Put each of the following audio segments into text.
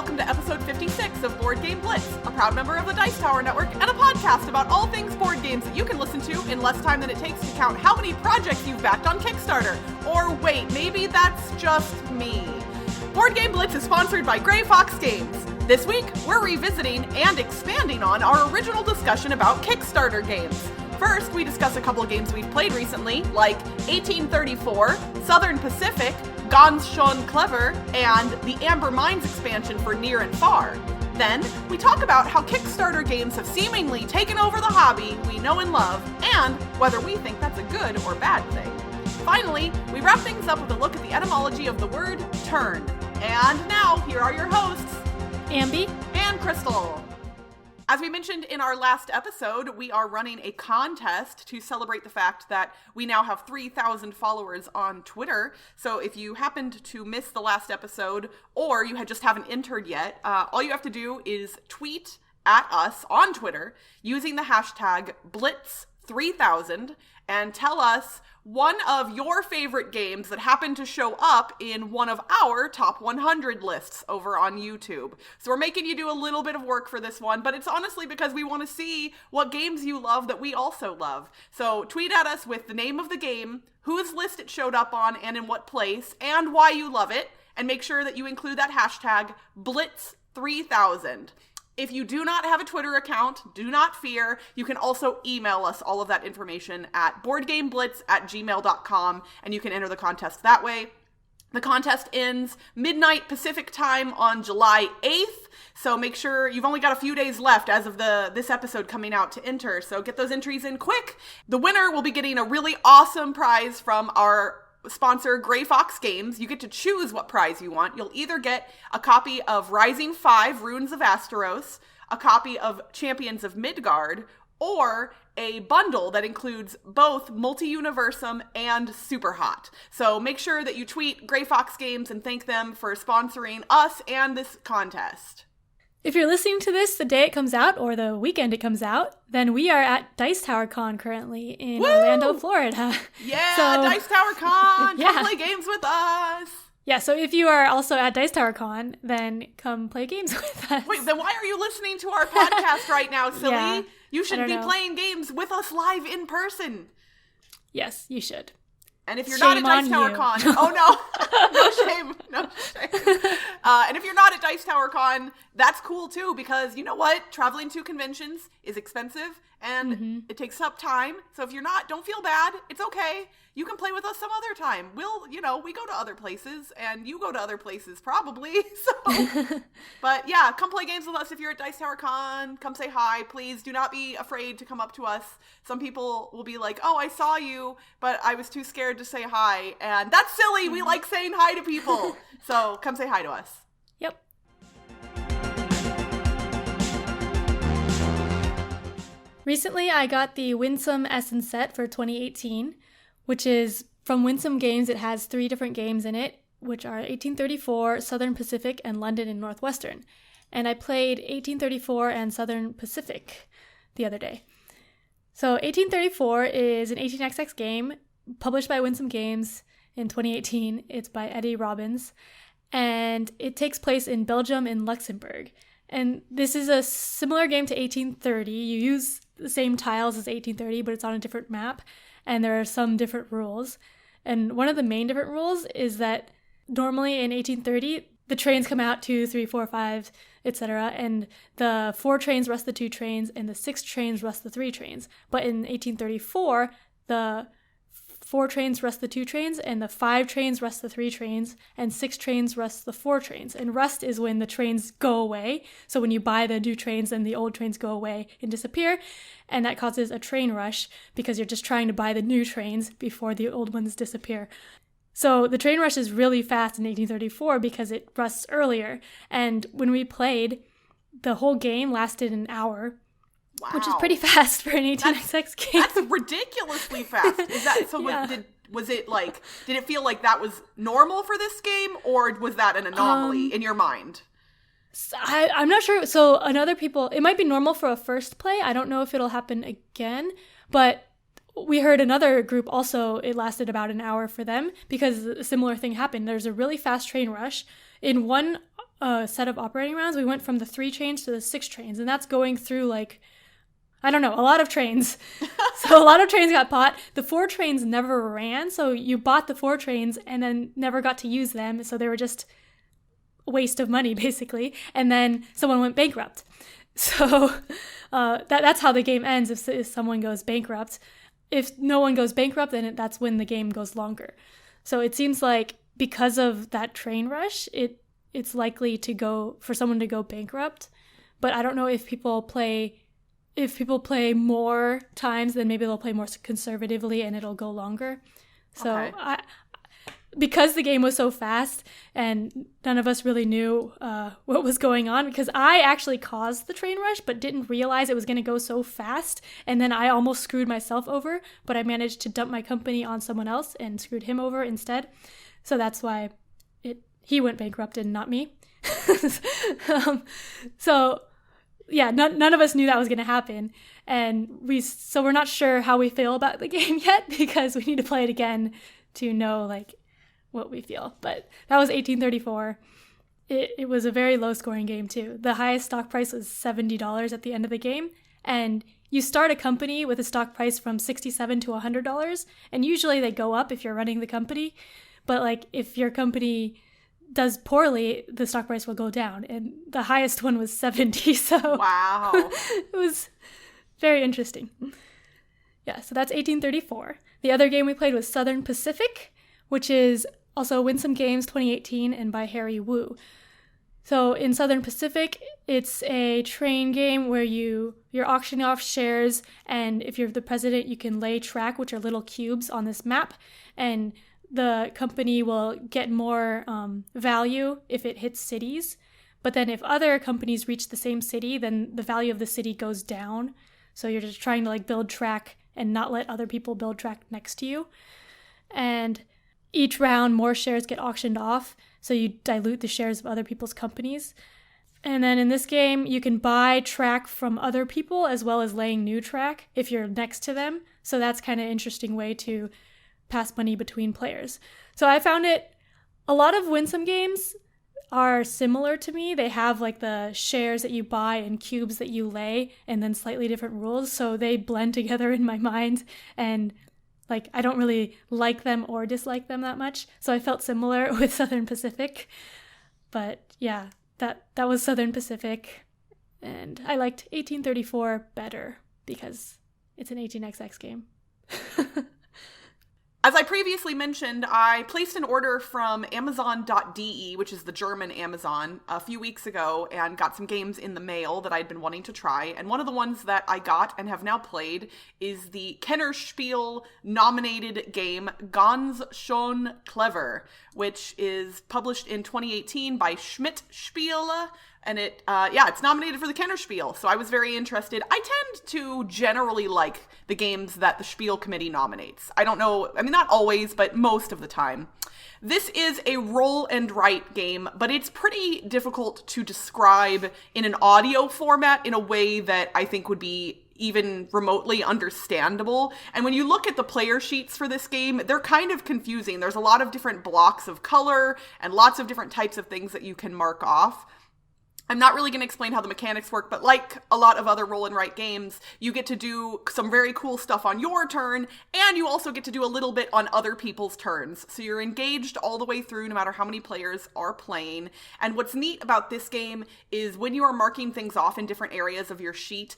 welcome to episode 56 of Board Game Blitz, a proud member of the Dice Tower Network and a podcast about all things board games that you can listen to in less time than it takes to count how many projects you've backed on Kickstarter. Or wait, maybe that's just me. Board Game Blitz is sponsored by Grey Fox Games. This week, we're revisiting and expanding on our original discussion about Kickstarter games. First, we discuss a couple of games we've played recently, like 1834, Southern Pacific, Ganz, schön, and the Amber Mines expansion for Near and Far. Then, we talk about how Kickstarter games have seemingly taken over the hobby we know and love, and whether we think that's a good or bad thing. Finally, we wrap things up with a look at the etymology of the word turn. And now, here are your hosts, Ambie and Crystal. As we mentioned in our last episode, we are running a contest to celebrate the fact that we now have 3,000 followers on Twitter. So if you happened to miss the last episode, or you just haven't entered yet, all you have to do is tweet at us on Twitter using the hashtag Blitz3000 and tell us one of your favorite games that happened to show up in one of our top 100 lists over on YouTube. So we're making you do a little bit of work for this one, but it's honestly because we want to see what games you love that we also love. So tweet at us with the name of the game, whose list it showed up on and in what place, and why you love it, and make sure that you include that hashtag Blitz3000. If you do not have a Twitter account, do not fear. You can also email us all of that information at boardgameblitz@gmail.com, and you can enter the contest that way. The contest ends midnight Pacific time on July 8th, so make sure you've only got a few days left as of this episode coming out to enter, so get those entries in quick. The winner will be getting a really awesome prize from our sponsor, Grey Fox Games. You get to choose what prize you want. You'll either get a copy of Rising 5, Runes of Asteros, a copy of Champions of Midgard, or a bundle that includes both Multi-Universum and Super Hot. So make sure that you tweet Grey Fox Games and thank them for sponsoring us and this contest. If you're listening to this the day it comes out, or the weekend it comes out, then we are at Dice Tower Con currently in Orlando, Florida. Yeah, Dice Tower Con! Come play games with us! Yeah, so if you are also at Dice Tower Con, then come play games with us. Wait, then why are you listening to our podcast right now, silly? Yeah, you should be playing games with us live in person. Yes, you should. And if you're not at Dice Tower Con, oh no, no shame. And if you're not at Dice Tower Con, that's cool too, because you know what? Traveling to conventions is expensive and it takes up time. So if you're not, don't feel bad. It's okay. You can play with us some other time. We go to other places and you go to other places probably. So, but yeah, come play games with us if you're at Dice Tower Con. Come say hi. Please do not be afraid to come up to us. Some people will be like, oh, I saw you, but I was too scared to say hi. And that's silly. We like saying hi to people. So come say hi to us. Yep. Recently, I got the Winsome Essence set for 2018, which is from Winsome Games. It has 3 different games in it, which are 1834, Southern Pacific, and London and Northwestern. And I played 1834 and Southern Pacific the other day. So 1834 is an 18xx game published by Winsome Games in 2018. It's by Eddie Robbins, and it takes place in Belgium and Luxembourg. And this is a similar game to 1830. You use the same tiles as 1830, but it's on a different map, and there are some different rules. And one of the main different rules is that normally in 1830, the trains come out 2, 3, 4, 5, etc., and the 4 trains rest the 2 trains, and the 6 trains rest the 3 trains. But in 1834, the 4 trains rest the 2 trains, and the 5 trains rest the 3 trains, and 6 trains rest the 4 trains. And rest is when the trains go away. So when you buy the new trains, then the old trains go away and disappear, and that causes a train rush because you're just trying to buy the new trains before the old ones disappear. So the train rush is really fast in 1834 because it rusts earlier. And when we played, the whole game lasted an hour. Wow. Which is pretty fast for an 18xx game. That's ridiculously fast. Is that so? Yeah. Did it feel like that was normal for this game, or was that an anomaly in your mind? I'm not sure. So other people, it might be normal for a first play. I don't know if it'll happen again, but we heard another group also, it lasted about an hour for them because a similar thing happened. There's a really fast train rush. In one set of operating rounds, we went from the 3 trains to the 6 trains, and that's going through like, I don't know, a lot of trains. So a lot of trains got bought. The 4 trains never ran, so you bought the 4 trains and then never got to use them, so they were just a waste of money, basically. And then someone went bankrupt. So that's how the game ends if someone goes bankrupt. If no one goes bankrupt, then that's when the game goes longer. So it seems like because of that train rush, it's likely for someone to go bankrupt. But I don't know if people play more times, then maybe they'll play more conservatively and it'll go longer. So okay. Because the game was so fast and none of us really knew what was going on, because I actually caused the train rush but didn't realize it was going to go so fast, and then I almost screwed myself over, but I managed to dump my company on someone else and screwed him over instead. So that's why he went bankrupt and not me. So yeah, none of us knew that was going to happen, and we're not sure how we feel about the game yet, because we need to play it again to know like what we feel. But that was 1834. It was a very low scoring game too. The highest stock price was $70 at the end of the game, and you start a company with a stock price from $67 to $100, and usually they go up if you're running the company, but like if your company does poorly, the stock price will go down, and the highest one was 70. So wow. It was very interesting. Yeah, so that's 1834. The other game we played was Southern Pacific, which is also Winsome Games 2018 and by Harry Wu. So in Southern Pacific, it's a train game where you're auctioning off shares, and if you're the president, you can lay track, which are little cubes on this map, and the company will get more value if it hits cities. But then if other companies reach the same city, then the value of the city goes down. So you're just trying to like build track and not let other people build track next to you. And each round, more shares get auctioned off, so you dilute the shares of other people's companies. And then in this game, you can buy track from other people as well as laying new track if you're next to them. So that's kind of an interesting way to pass money between players. So I found a lot of Winsome games are similar to me. They have like the shares that you buy and cubes that you lay, and then slightly different rules. So they blend together in my mind, and like I don't really like them or dislike them that much. So I felt similar with Southern Pacific. But yeah, that was Southern Pacific. And I liked 1834 better because it's an 18xx game. As I previously mentioned, I placed an order from Amazon.de, which is the German Amazon, a few weeks ago, and got some games in the mail that I'd been wanting to try. And one of the ones that I got and have now played is the Kennerspiel nominated game Ganz, schön, clever, which is published in 2018 by Schmidt Spiele. And it's nominated for the Kennerspiel, so I was very interested. I tend to generally like the games that the Spiel Committee nominates. I don't know, I mean, not always, but most of the time. This is a roll and write game, but it's pretty difficult to describe in an audio format in a way that I think would be even remotely understandable. And when you look at the player sheets for this game, they're kind of confusing. There's a lot of different blocks of color and lots of different types of things that you can mark off. I'm not really going to explain how the mechanics work, but like a lot of other roll and write games, you get to do some very cool stuff on your turn, and you also get to do a little bit on other people's turns. So you're engaged all the way through, no matter how many players are playing. And what's neat about this game is when you are marking things off in different areas of your sheet,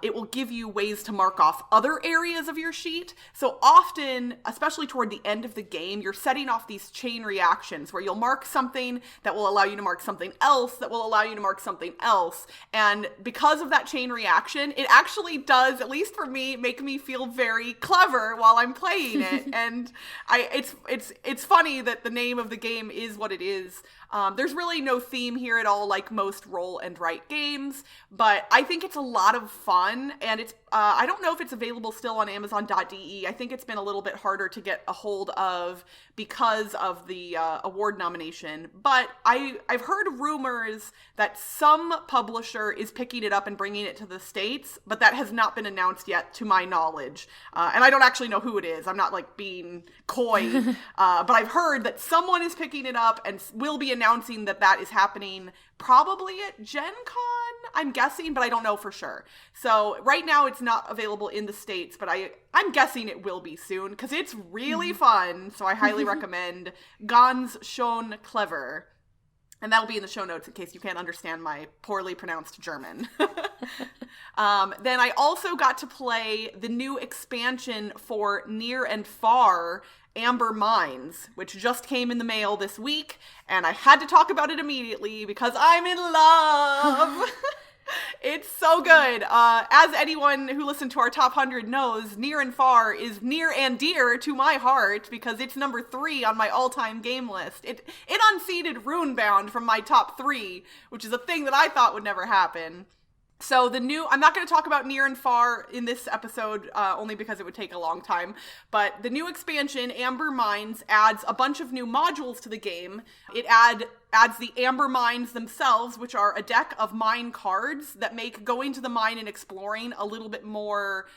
it will give you ways to mark off other areas of your sheet. So often, especially toward the end of the game, you're setting off these chain reactions where you'll mark something that will allow you to mark something else that will allow you to mark something else. And because of that chain reaction, it actually does, at least for me, make me feel very clever while I'm playing it. And it's funny that the name of the game is what it is. There's really no theme here at all, like most roll and write games, but I think it's a lot of fun, and it's I don't know if it's available still on Amazon.de. I think it's been a little bit harder to get a hold of because of the award nomination, but I've heard rumors that that some publisher is picking it up and bringing it to the States, but that has not been announced yet to my knowledge. And I don't actually know who it is. I'm not like being coy, but I've heard that someone is picking it up and will be announcing that that is happening probably at Gen Con, I'm guessing, but I don't know for sure. So right now it's not available in the States, but I'm guessing it will be soon because it's really fun. So I highly recommend Ganz, schön, clever. And that'll be in the show notes in case you can't understand my poorly pronounced German. Then I also got to play the new expansion for Near and Far, Amber Mines, which just came in the mail this week. And I had to talk about it immediately because I'm in love. It's so good. As anyone who listened to our top 100 knows, Near and Far is near and dear to my heart because it's number 3 on my all-time game list. It unseated Runebound from my top 3, which is a thing that I thought would never happen. So I'm not going to talk about Near and Far in this episode, only because it would take a long time, but the new expansion, Amber Mines, adds a bunch of new modules to the game. It adds the Amber Mines themselves, which are a deck of mine cards that make going to the mine and exploring a little bit more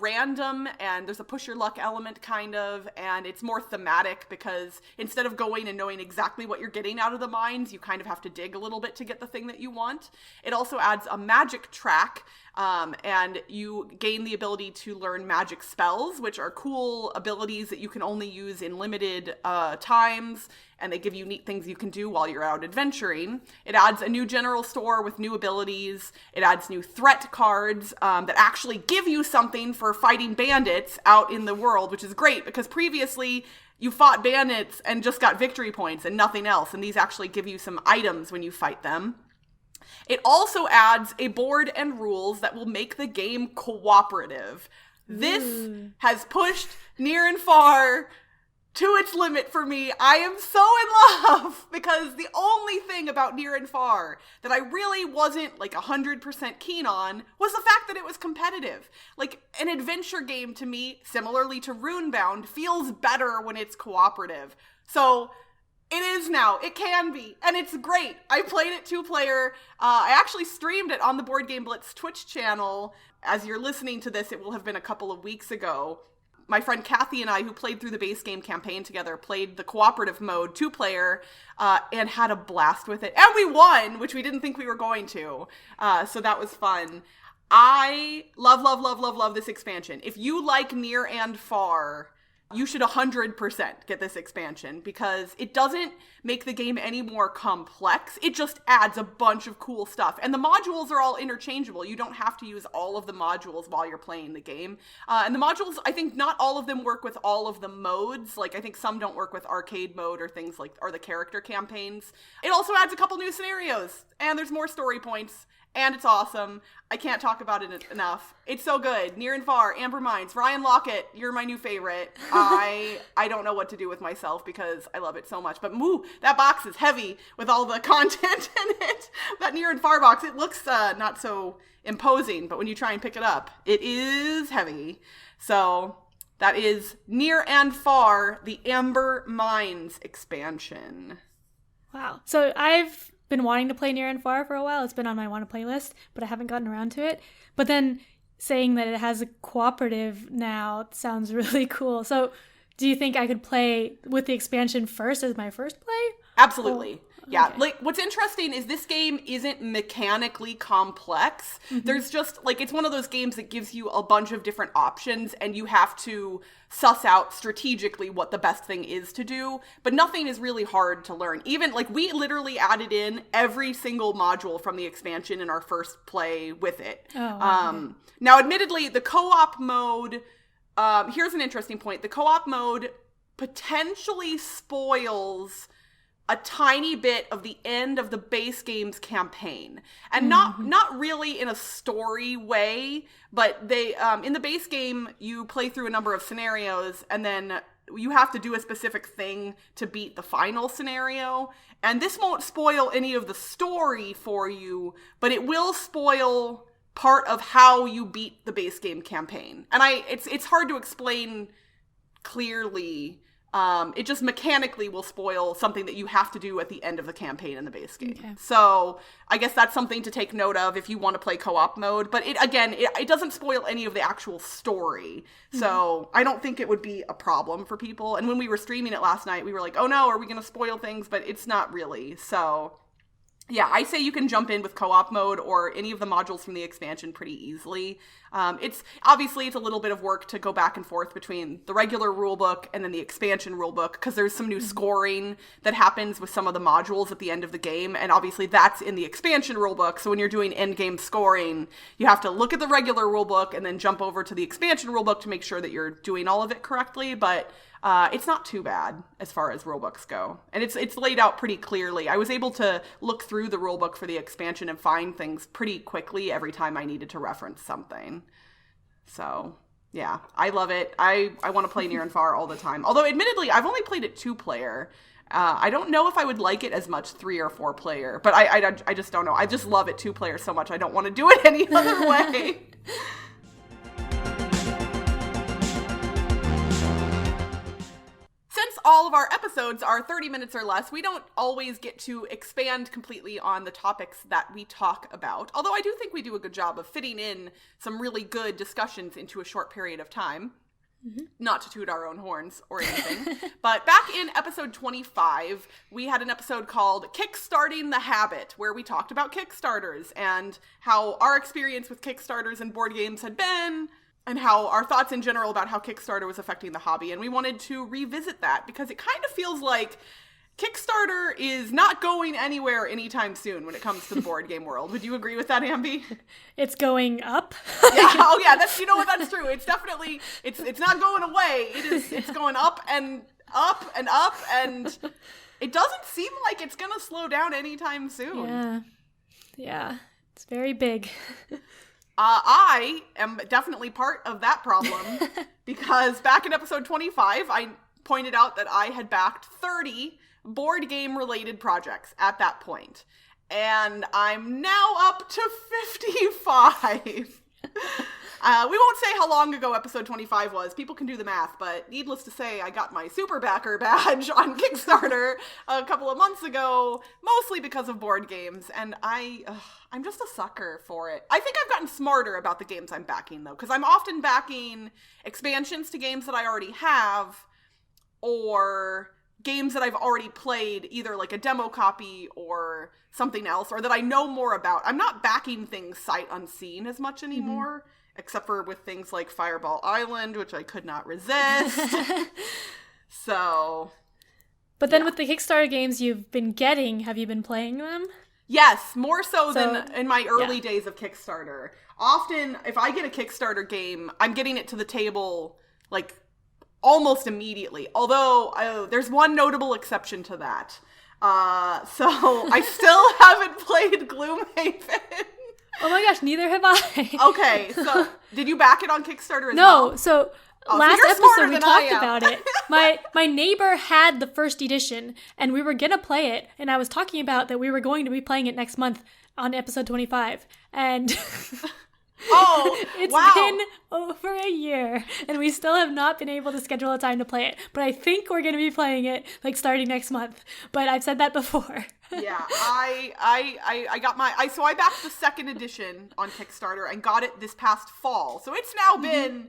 random, and there's a push your luck element kind of, and it's more thematic because instead of going and knowing exactly what you're getting out of the mines, you kind of have to dig a little bit to get the thing that you want. It also adds a magic track, and you gain the ability to learn magic spells, which are cool abilities that you can only use in limited times, and they give you neat things you can do while you're out adventuring. It adds a new general store with new abilities. It adds new threat cards that actually give you something for fighting bandits out in the world, which is great because previously you fought bandits and just got victory points and nothing else, and these actually give you some items when you fight them. It also adds a board and rules that will make the game cooperative. This has pushed Near and Far to its limit for me. I am so in love because the only thing about Near and Far that I really wasn't like 100% keen on was the fact that it was competitive. Like an adventure game to me, similarly to Runebound, feels better when it's cooperative. So it is now. It can be. And it's great. I played it 2-player. I actually streamed it on the Board Game Blitz Twitch channel. As you're listening to this, it will have been a couple of weeks ago. My friend Kathy and I, who played through the base game campaign together, played the cooperative mode 2-player and had a blast with it. And we won, which we didn't think we were going to. So that was fun. I love this expansion. If you like Near and Far, you should 100% get this expansion because it doesn't make the game any more complex. It just adds a bunch of cool stuff. And the modules are all interchangeable. You don't have to use all of the modules while you're playing the game. And the modules, I think not all of them work with all of the modes. Like I think some don't work with arcade mode or things like, or the character campaigns. It also adds a couple new scenarios and there's more story points. And it's awesome. I can't talk about it enough. It's so good. Near and Far, Amber Mines, Ryan Lockett, you're my new favorite. I don't know what to do with myself because I love it so much. But that box is heavy with all the content in it. That Near and Far box, it looks not so imposing, but when you try and pick it up, it is heavy. So that is Near and Far, the Amber Mines expansion. Wow. So I've been wanting to play Near and Far for a while. It's been on my want to play list, but I haven't gotten around to it. But then saying that it has a cooperative now sounds really cool. So do you think I could play with the expansion first as my first play? Absolutely. Yeah. Okay. Like what's interesting is this game isn't mechanically complex. Mm-hmm. There's just like, it's one of those games that gives you a bunch of different options and you have to suss out strategically what the best thing is to do, but nothing is really hard to learn. Even like we literally added in every single module from the expansion in our first play with it. Now, admittedly, the co-op mode, here's an interesting point. The co-op mode potentially spoils a tiny bit of the end of the base game's campaign. And not really in a story way, but they in the base game, you play through a number of scenarios, and then you have to do a specific thing to beat the final scenario. And this won't spoil any of the story for you, but it will spoil part of how you beat the base game campaign. And it's hard to explain clearly It just mechanically will spoil something that you have to do at the end of the campaign in the base game. Okay. So I guess that's something to take note of if you want to play co-op mode. But it doesn't spoil any of the actual story. So I don't think it would be a problem for people. And when we were streaming it last night, we were like, oh no, are we going to spoil things? But it's not really. So yeah, I say you can jump in with co-op mode or any of the modules from the expansion pretty easily. It's a little bit of work to go back and forth between the regular rulebook and then the expansion rulebook, because there's some new scoring that happens with some of the modules at the end of the game, and obviously that's in the expansion rulebook. So when you're doing end game scoring, you have to look at the regular rulebook and then jump over to the expansion rulebook to make sure that you're doing all of it correctly. But it's not too bad as far as rulebooks go. And it's laid out pretty clearly. I was able to look through the rulebook for the expansion and find things pretty quickly every time I needed to reference something. So, yeah, I love it. I want to play Near and Far all the time. Although, admittedly, I've only played it 2-player. I don't know if I would like it as much 3 or 4-player. But I just don't know. I just love it 2-player so much. I don't want to do it any other way. Since all of our episodes are 30 minutes or less, we don't always get to expand completely on the topics that we talk about. Although I do think we do a good job of fitting in some really good discussions into a short period of time. Not to toot our own horns or anything. But back in episode 25, we had an episode called Kickstarting the Habit, where we talked about Kickstarters and how our experience with Kickstarters and board games had been, and how our thoughts in general about how Kickstarter was affecting the hobby. And we wanted to revisit that because it kind of feels like Kickstarter is not going anywhere anytime soon when it comes to the board game world. Would you agree with that, Ambie? It's going up. Yeah. Oh yeah, that's, you know what, that's true. It's definitely, it's not going away. It's going up and up and up, and it doesn't seem like it's going to slow down anytime soon. Yeah. It's very big. I am definitely part of that problem because back in episode 25, I pointed out that I had backed 30 board game related projects at that point. And I'm now up to 55. We won't say how long ago episode 25 was. People can do the math, but needless to say, I got my Super Backer badge on Kickstarter a couple of months ago, mostly because of board games, and I'm just a sucker for it. I think I've gotten smarter about the games I'm backing, though, because I'm often backing expansions to games that I already have, or games that I've already played, either like a demo copy or something else, or that I know more about. I'm not backing things sight unseen as much anymore. Except for with things like Fireball Island, which I could not resist. So. But then with the Kickstarter games you've been getting, have you been playing them? Yes, more so than in my early days of Kickstarter. Often, if I get a Kickstarter game, I'm getting it to the table, like, almost immediately. Although, there's one notable exception to that. So, I still haven't played Gloomhaven. Oh my gosh, neither have I. Okay, so did you back it on Kickstarter as well? No, so last episode we talked about it. My neighbor had the first edition, and we were gonna play it, and I was talking about that we were going to be playing it next month on episode 25, and it's been over a year, and we still have not been able to schedule a time to play it, but I think we're gonna be playing it, like, starting next month, but I've said that before. Yeah, I got so I backed the second edition on Kickstarter and got it this past fall. So it's now been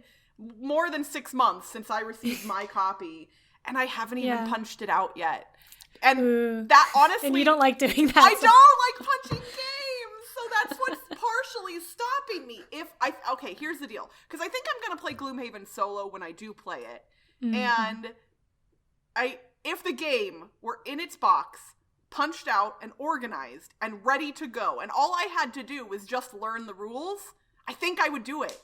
more than 6 months since I received my copy, and I haven't even punched it out yet. And that, honestly, and you don't like doing that. I don't like punching games, so that's what's partially stopping me. Okay, here's the deal, because I think I'm gonna play Gloomhaven solo when I do play it, and if the game were in its box, punched out and organized and ready to go, and all I had to do was just learn the rules, I think I would do it.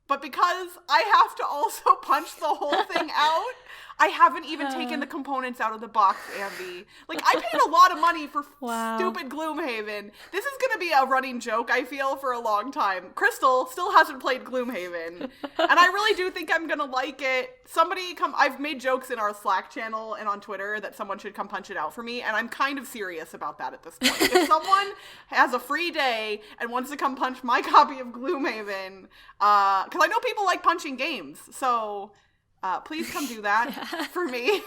But because I have to also punch the whole thing out, I haven't even taken the components out of the box, Ambie. Like, I paid a lot of money for stupid Gloomhaven. This is going to be a running joke, I feel, for a long time. Crystal still hasn't played Gloomhaven, and I really do think I'm going to like it. I've made jokes in our Slack channel and on Twitter that someone should come punch it out for me, and I'm kind of serious about that at this point. If someone has a free day and wants to come punch my copy of Gloomhaven, because I know people like punching games, so Please come do that for me.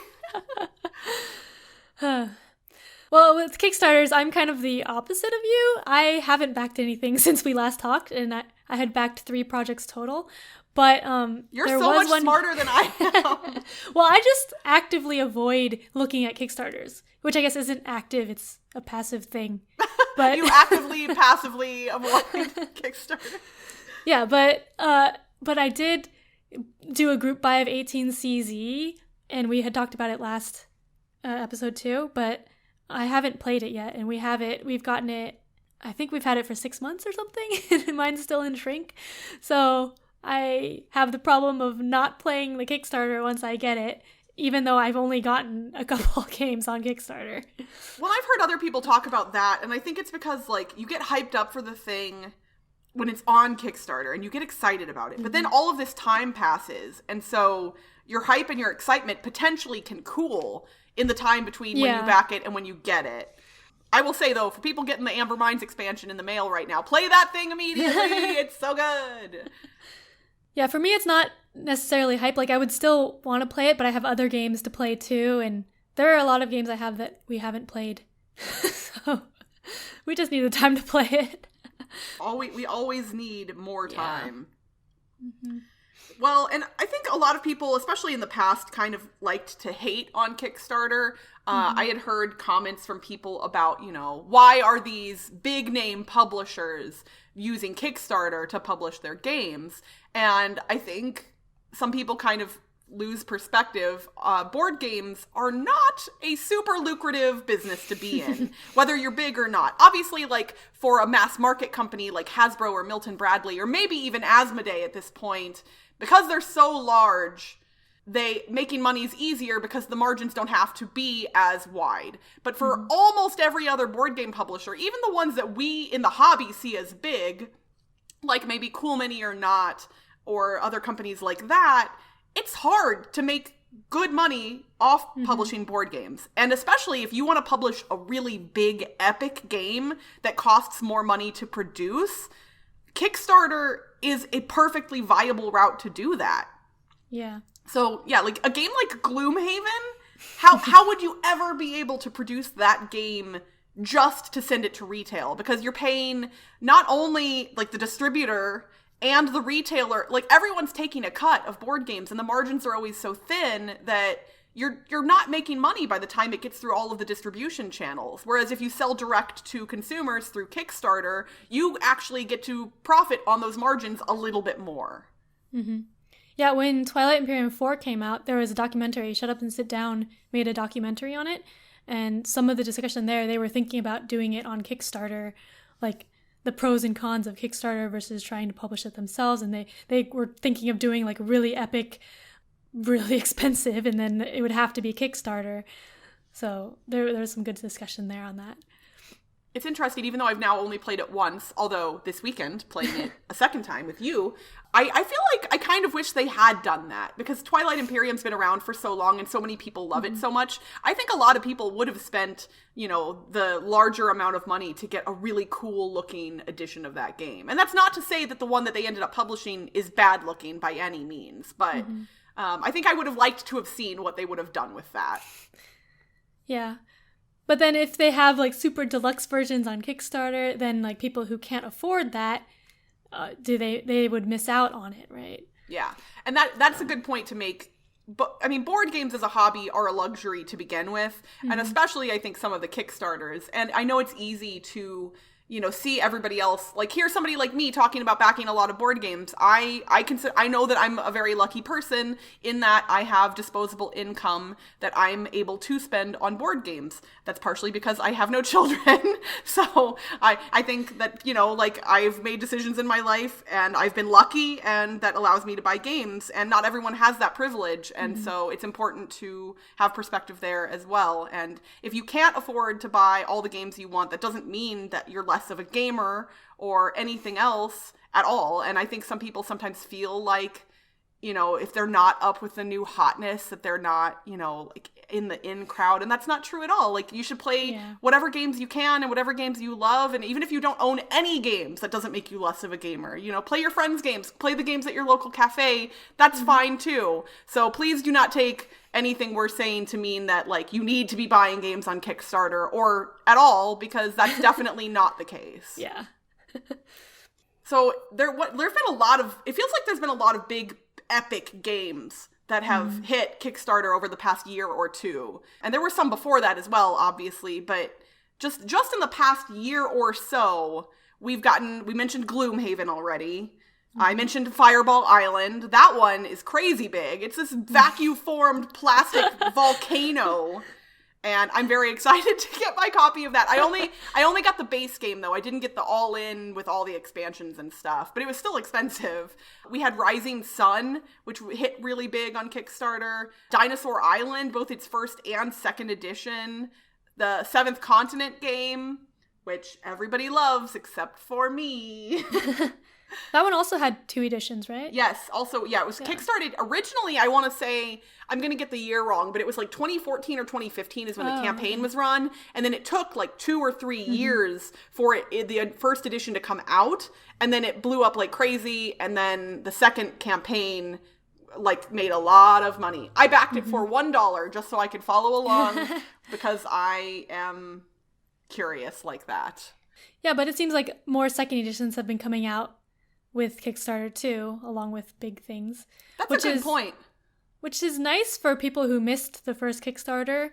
Well, with Kickstarters, I'm kind of the opposite of you. I haven't backed anything since we last talked, and I had backed 3 projects total. But you're so much smarter than I am. Well, I just actively avoid looking at Kickstarters, which I guess isn't active. It's a passive thing. But you actively, passively avoid Kickstarter. Yeah, but I did do a group buy of 18CZ, and we had talked about it last episode too, but I haven't played it yet, and we've gotten it, I think we've had it for 6 months or something, and mine's still in shrink. So I have the problem of not playing the Kickstarter once I get it, even though I've only gotten a couple games on Kickstarter. Well, I've heard other people talk about that, and I think it's because, like, you get hyped up for the thing when it's on Kickstarter, and you get excited about it. But then all of this time passes, and so your hype and your excitement potentially can cool in the time between when you back it and when you get it. I will say, though, for people getting the Amber Mines expansion in the mail right now, play that thing immediately. It's so good. Yeah, for me, it's not necessarily hype. Like, I would still want to play it, but I have other games to play too, and there are a lot of games I have that we haven't played. So we just need the time to play it. We always need more time. Yeah. Mm-hmm. Well, and I think a lot of people, especially in the past, kind of liked to hate on Kickstarter. I had heard comments from people about, why are these big name publishers using Kickstarter to publish their games? And I think some people kind of lose perspective. Board games are not a super lucrative business to be in, whether you're big or not. Obviously, like, for a mass market company like Hasbro or Milton Bradley, or maybe even Asmodee at this point, because they're so large, making money is easier because the margins don't have to be as wide. But for almost every other board game publisher, even the ones that we in the hobby see as big, like maybe Cool Mini or Not, or other companies like that, it's hard to make good money off publishing board games. And especially if you want to publish a really big, epic game that costs more money to produce, Kickstarter is a perfectly viable route to do that. Yeah. So, yeah, like a game like Gloomhaven, how would you ever be able to produce that game just to send it to retail? Because you're paying not only like the distributor and the retailer, like everyone's taking a cut of board games, and the margins are always so thin that you're not making money by the time it gets through all of the distribution channels. Whereas if you sell direct to consumers through Kickstarter, you actually get to profit on those margins a little bit more. Mm-hmm. Yeah, when Twilight Imperium 4 came out, there was a documentary, Shut Up and Sit Down made a documentary on it, and some of the discussion there, they were thinking about doing it on Kickstarter, like the pros and cons of Kickstarter versus trying to publish it themselves, and they were thinking of doing like really epic, really expensive, and then it would have to be Kickstarter. So there was some good discussion there on that. It's interesting, even though I've now only played it once, although this weekend, playing it a second time with you, I feel like I kind of wish they had done that, because Twilight Imperium's been around for so long and so many people love it so much. I think a lot of people would have spent, the larger amount of money to get a really cool looking edition of that game. And that's not to say that the one that they ended up publishing is bad looking by any means, but I think I would have liked to have seen what they would have done with that. Yeah. But then if they have like super deluxe versions on Kickstarter, then like people who can't afford that, they would miss out on it, right? Yeah. And that's a good point to make. But I mean, board games as a hobby are a luxury to begin with, and especially I think some of the Kickstarters. And I know it's easy to, see everybody else, like hear somebody like me talking about backing a lot of board games. I know that I'm a very lucky person in that I have disposable income that I'm able to spend on board games. That's partially because I have no children. So I think that, like I've made decisions in my life and I've been lucky, and that allows me to buy games, and not everyone has that privilege. And so it's important to have perspective there as well. And if you can't afford to buy all the games you want, that doesn't mean that you're less of a gamer or anything else at all. And I think some people sometimes feel like if they're not up with the new hotness, that they're not, like in the in crowd. And that's not true at all. Like, you should play whatever games you can and whatever games you love. And even if you don't own any games, that doesn't make you less of a gamer. Play your friends' games, play the games at your local cafe. That's fine too. So please do not take anything we're saying to mean that, like, you need to be buying games on Kickstarter or at all, because that's definitely not the case. Yeah. So there's been a lot of, it feels like there's been a lot of big epic games that have hit Kickstarter over the past year or two. And there were some before that as well, obviously, but just in the past year or so, we mentioned Gloomhaven already. I mentioned Fireball Island. That one is crazy big. It's this vacuum-formed plastic volcano. And I'm very excited to get my copy of that. I only got the base game, though. I didn't get the all-in with all the expansions and stuff. But it was still expensive. We had Rising Sun, which hit really big on Kickstarter. Dinosaur Island, both its first and second edition. The Seventh Continent game, which everybody loves except for me. That one also had 2 editions, right? Yes. Also, it was kickstarted originally. I want to say, I'm going to get the year wrong, but it was like 2014 or 2015 is when the campaign was run. And then it took like 2 or 3 years for the first edition to come out. And then it blew up like crazy. And then the second campaign like made a lot of money. I backed it for $1 just so I could follow along because I am curious like that. Yeah, but it seems like more second editions have been coming out with Kickstarter too, along with big things. That's a good point. Which is nice for people who missed the first Kickstarter.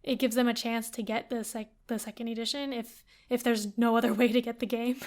It gives them a chance to get the second edition if there's no other way to get the game.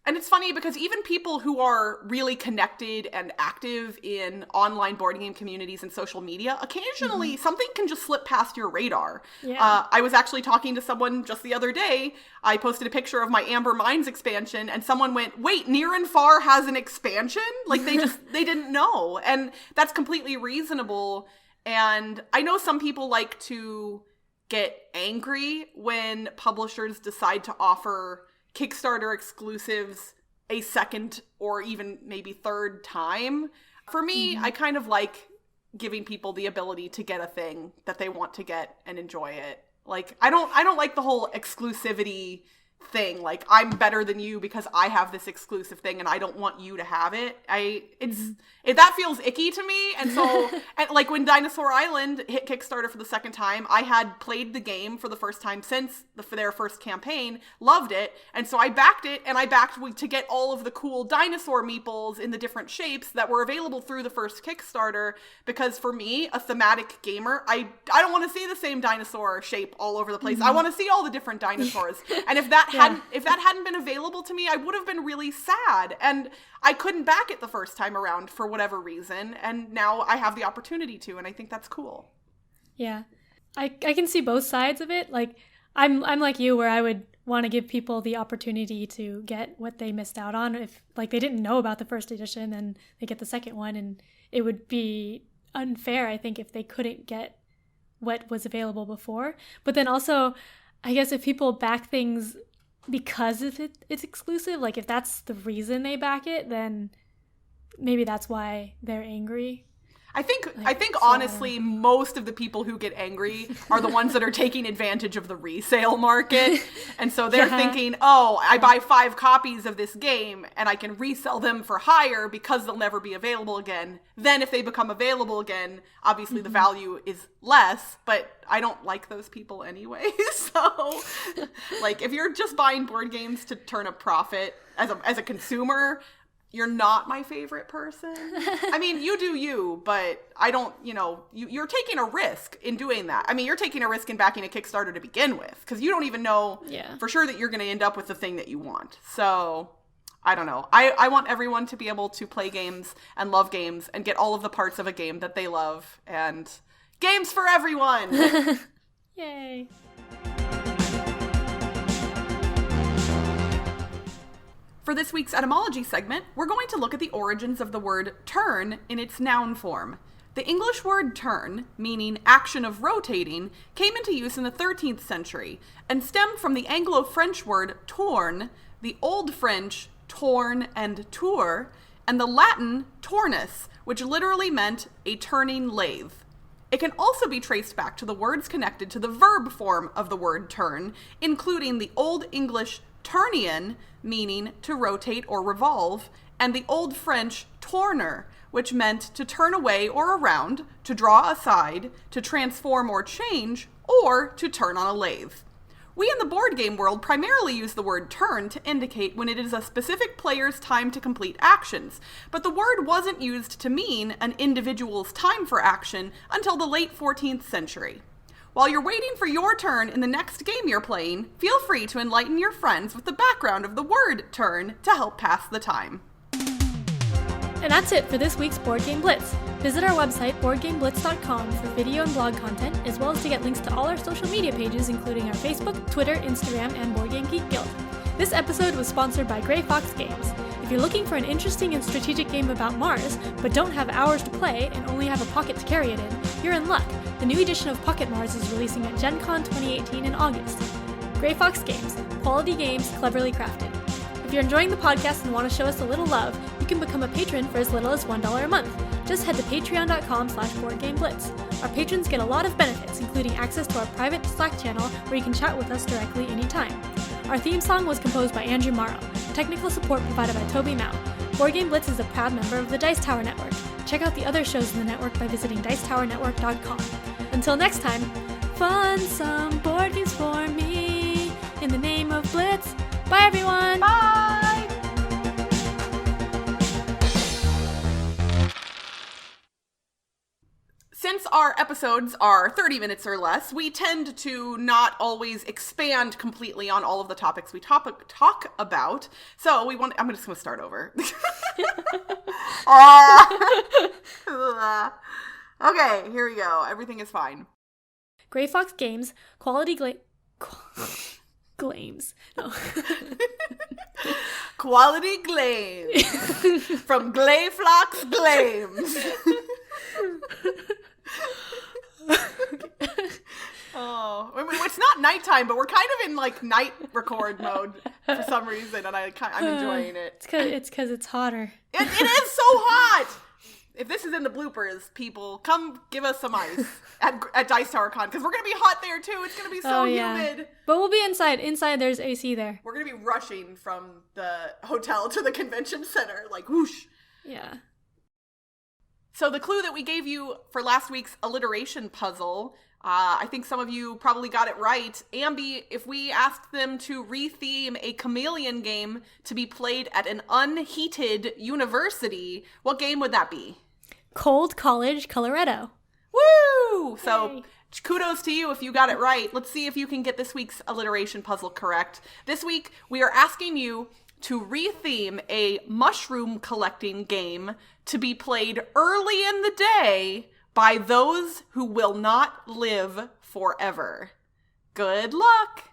And it's funny because even people who are really connected and active in online board game communities and social media, occasionally something can just slip past your radar. Yeah. I was actually talking to someone just the other day. I posted a picture of my Amber Mines expansion and someone went, wait, Near and Far has an expansion? Like they didn't know. And that's completely reasonable. And I know some people like to get angry when publishers decide to offer Kickstarter exclusives a second or even maybe third time. For me, I kind of like giving people the ability to get a thing that they want to get and enjoy it. Like, I don't like the whole exclusivity thing. Like, I'm better than you because I have this exclusive thing and I don't want you to have it. That feels icky to me. And so, and like when Dinosaur Island hit Kickstarter for the second time, I had played the game for the first time since their first campaign, loved it. And so I backed it, and I backed to get all of the cool dinosaur meeples in the different shapes that were available through the first Kickstarter. Because for me, a thematic gamer, I don't want to see the same dinosaur shape all over the place. I want to see all the different dinosaurs. And if that hadn't been available to me, I would have been really sad. And I couldn't back it the first time around for whatever reason, and now I have the opportunity to, and I think that's cool. Yeah. I can see both sides of it. Like, I'm like you, where I would want to give people the opportunity to get what they missed out on. If, like, they didn't know about the first edition, then they get the second one, and it would be unfair, I think, if they couldn't get what was available before. But then also, I guess if people back things because it's exclusive, like if that's the reason they back it, then maybe that's why they're angry. I think honestly, most of the people who get angry are the ones that are taking advantage of the resale market. And so they're thinking, oh, I buy 5 copies of this game and I can resell them for higher because they'll never be available again. Then if they become available again, obviously the value is less, but I don't like those people anyway. So like, if you're just buying board games to turn a profit as a consumer, you're not my favorite person. I mean, you do you, but I don't, you're taking a risk in doing that. I mean, you're taking a risk in backing a Kickstarter to begin with, because you don't even know for sure that you're going to end up with the thing that you want. So, I don't know. I want everyone to be able to play games and love games and get all of the parts of a game that they love. And games for everyone! Yay! For this week's etymology segment, we're going to look at the origins of the word turn in its noun form. The English word turn, meaning action of rotating, came into use in the 13th century and stemmed from the Anglo-French word tourne, the Old French tourne and tour, and the Latin tornus, which literally meant a turning lathe. It can also be traced back to the words connected to the verb form of the word turn, including the Old English turnian, meaning to rotate or revolve, and the Old French tourner, which meant to turn away or around, to draw aside, to transform or change, or to turn on a lathe. We in the board game world primarily use the word turn to indicate when it is a specific player's time to complete actions, but the word wasn't used to mean an individual's time for action until the late 14th century. While you're waiting for your turn in the next game you're playing, feel free to enlighten your friends with the background of the word turn to help pass the time. And that's it for this week's Board Game Blitz. Visit our website, boardgameblitz.com, for video and blog content, as well as to get links to all our social media pages, including our Facebook, Twitter, Instagram, and Board Game Geek Guild. This episode was sponsored by Grey Fox Games. If you're looking for an interesting and strategic game about Mars, but don't have hours to play and only have a pocket to carry it in, you're in luck. The new edition of Pocket Mars is releasing at Gen Con 2018 in August. Grey Fox Games. Quality games cleverly crafted. If you're enjoying the podcast and want to show us a little love, you can become a patron for as little as $1 a month. Just head to patreon.com/boardgameblitz. Our patrons get a lot of benefits, including access to our private Slack channel where you can chat with us directly anytime. Our theme song was composed by Andrew Morrow. Technical support provided by Toby Mao. Board Game Blitz is a proud member of the Dice Tower Network. Check out the other shows in the network by visiting dicetowernetwork.com. Until next time, fun some board games for me in the name of Blitz. Bye, everyone! Bye! Since our episodes are 30 minutes or less, we tend to not always expand completely on all of the topics we talk about. So I'm just going to start over. Okay, here we go. Everything is fine. Grey Fox Games, quality glames. No. Quality glames. From Glayflox Glames. Oh, I mean, it's not nighttime, but we're kind of in like night record mode for some reason, and I'm enjoying it. It's because it's hotter. It is so hot. If this is in the bloopers, people, come give us some ice at Dice Tower Con, because we're gonna be hot there too. It's gonna be so humid. But we'll be inside. Inside, there's AC there. We're gonna be rushing from the hotel to the convention center, like whoosh. Yeah. So the clue that we gave you for last week's alliteration puzzle, I think some of you probably got it right. Ambie, if we asked them to retheme a chameleon game to be played at an unheated university, what game would that be? Cold College, Colorado. Woo! So Yay. kudos to you if you got it right. Let's see if you can get this week's alliteration puzzle correct. This week, we are asking you to retheme a mushroom collecting game to be played early in the day by those who will not live forever. Good luck!